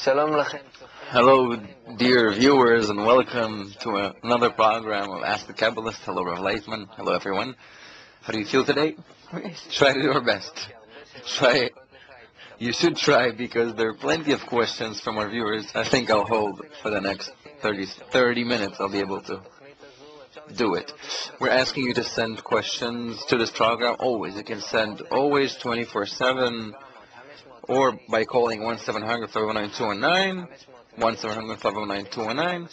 Hello, dear viewers, and welcome to another program of Ask the Kabbalist. Hello, Rav Laitman. Hello, everyone. How do you feel today? Try to do our best. Try. You should try, because there are plenty of questions from our viewers. I think I'll hold for the next 30 minutes. I'll be able to do it. We're asking you to send questions to this program always. You can send always 24/7, or by calling 1-700-519-219, 1-700-519-219.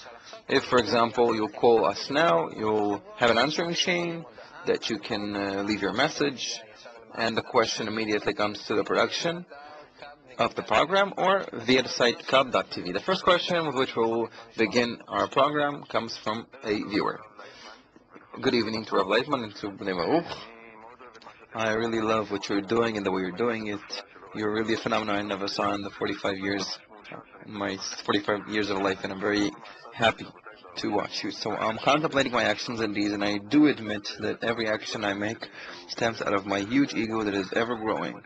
If, for example, you call us now, you'll have an answering machine that you can leave your message, and the question immediately comes to the production of the program, or via the site kab.tv. The first question with which we'll begin our program comes from a viewer. Good evening to Rav Laitman and to Bnei Baruch. I really love what you're doing and the way you're doing it. You're really a phenomenon I never saw in my 45 years of life, and I'm very happy to watch you. So I'm contemplating my actions and deeds, and I do admit that every action I make stems out of my huge ego that is ever growing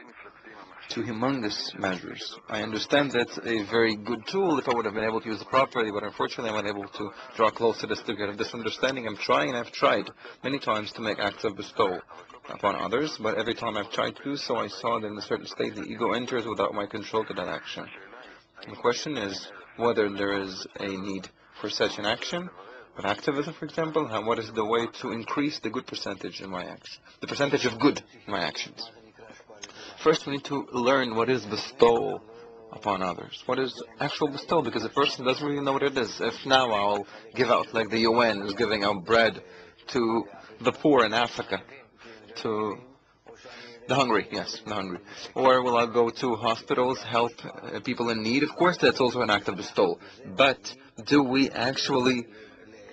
to humongous measures. I understand that's a very good tool if I would have been able to use it properly, but unfortunately I'm unable to draw close to this degree of this understanding. I'm trying, and I've tried many times to make acts of bestowal upon others, but every time I've tried to do so, I saw that in a certain state the ego enters without my control to that action. The question is whether there is a need for such an action, of activism, for example, and what is the way to increase the good percentage in my action, the percentage of good in my actions. First, we need to learn what is bestowal upon others. What is actual bestowal? Because a person doesn't really know what it is. If now I'll give out, like the UN is giving out bread to the poor in Africa, to the hungry, the hungry. Or will I go to hospitals, help people in need? Of course, that's also an act of bestowal. But do we actually,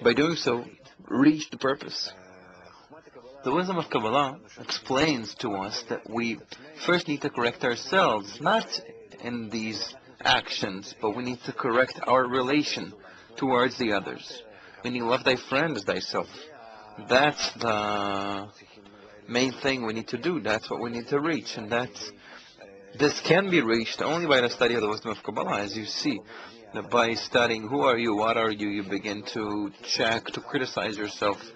by doing so, reach the purpose? The wisdom of Kabbalah explains to us that we first need to correct ourselves, not in these actions, but we need to correct our relation towards the others. Meaning, love thy friend as thyself. That's the main thing we need to do. That's what we need to reach, and this can be reached only by the study of the wisdom of Kabbalah. As you see, that by studying who are you, what are you, you begin to check, to criticize yourself.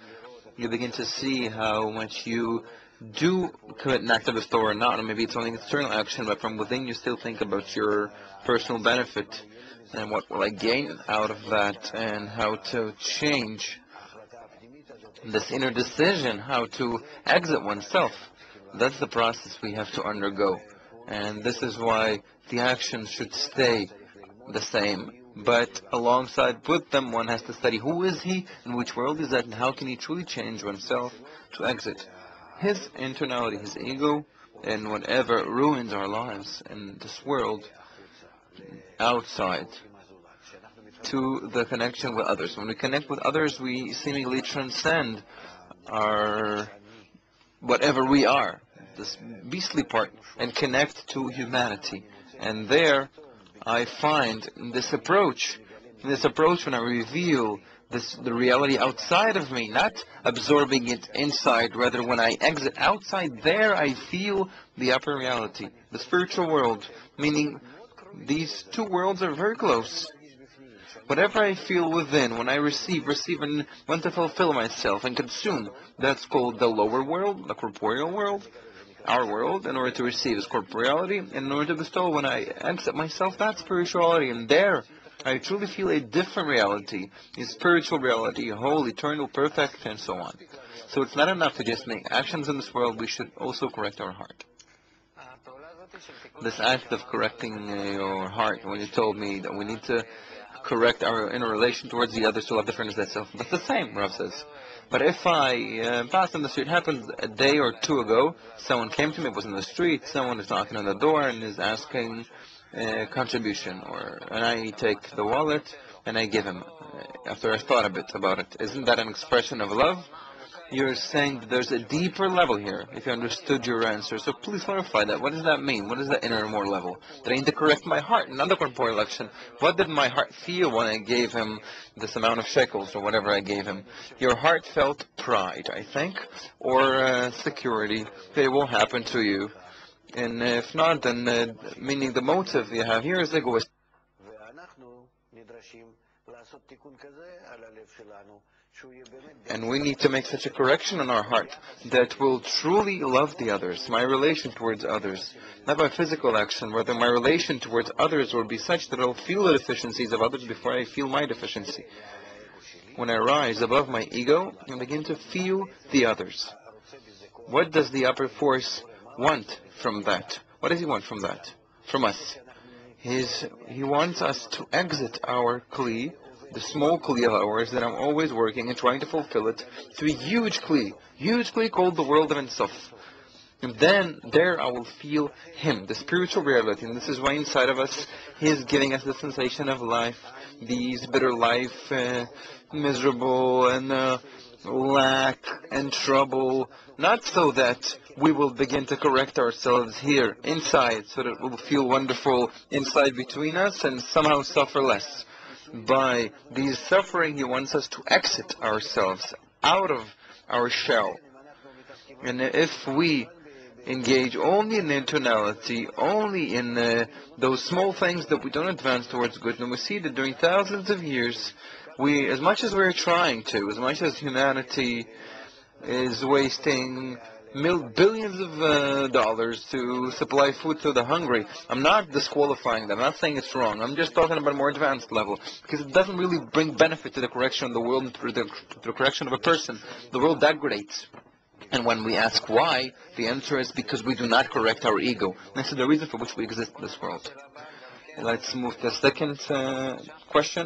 You begin to see how much you do commit an act of bestowal or not, or maybe it's only an external action, but from within you still think about your personal benefit and what will I gain out of that, and how to change this inner decision, how to exit oneself. That's the process we have to undergo, and this is why the actions should stay the same. But alongside with them, one has to study who is he, in which world is that, and how can he truly change oneself to exit his internality, his ego, and whatever ruins our lives in this world outside, to the connection with others. When we connect with others, we seemingly transcend our whatever we are, this beastly part, and connect to humanity. And there I find this approach when I reveal the reality outside of me, not absorbing it inside, rather when I exit outside, there I feel the upper reality, the spiritual world, meaning these two worlds are very close. Whatever I feel within, when I receive and want to fulfill myself and consume, that's called the lower world, the corporeal world. Our world, in order to receive, is corporeality, and in order to bestow, when I exit myself, that's spirituality. And there, I truly feel a different reality, a spiritual reality, whole, eternal, perfect, and so on. So it's not enough to just make actions in this world, we should also correct our heart. This act of correcting your heart, when you told me that we need to correct our inner relation towards the others to love the friend as thyself, that's the same, Rav says. But if I pass on the street, it happened a day or two ago, someone came to me, was in the street, someone is knocking on the door and is asking a contribution, and I take the wallet and I give him, after I thought a bit about it. Isn't that an expression of love? You're saying that there's a deeper level here, if you understood your answer. So please clarify that. What does that mean? What is that inner more level? That I need to correct my heart, not the corporeal action. What did my heart feel when I gave him this amount of shekels or whatever I gave him? Your heart felt pride, I think, or security. It will happen to you. And if not, then meaning the motive you have here is egoist. And we need to make such a correction in our heart that will truly love the others, my relation towards others, not by physical action, rather my relation towards others will be such that I'll feel the deficiencies of others before I feel my deficiency. When I rise above my ego and begin to feel the others. What does the upper force want from that? What does he want from that? From us? He wants us to exit our kli, the small kli of ours that I'm always working and trying to fulfill it, to a huge kli called the world of Ensof. And then there I will feel him, the spiritual reality. And this is why inside of us he is giving us the sensation of life, these bitter life, miserable and lack and trouble, not so that we will begin to correct ourselves here inside so that we'll feel wonderful inside between us and somehow suffer less. By these suffering he wants us to exit ourselves out of our shell. And if we engage only in internality, only in those small things that we don't advance towards good, and we see that during thousands of years as much as we're trying to, as much as humanity is wasting billions of dollars to supply food to the hungry, I'm not disqualifying them, I'm not saying it's wrong, I'm just talking about a more advanced level, because it doesn't really bring benefit to the correction of the world and to the correction of a person. The world degrades. And when we ask why, the answer is because we do not correct our ego. This is the reason for which we exist in this world. Let's move to the second question.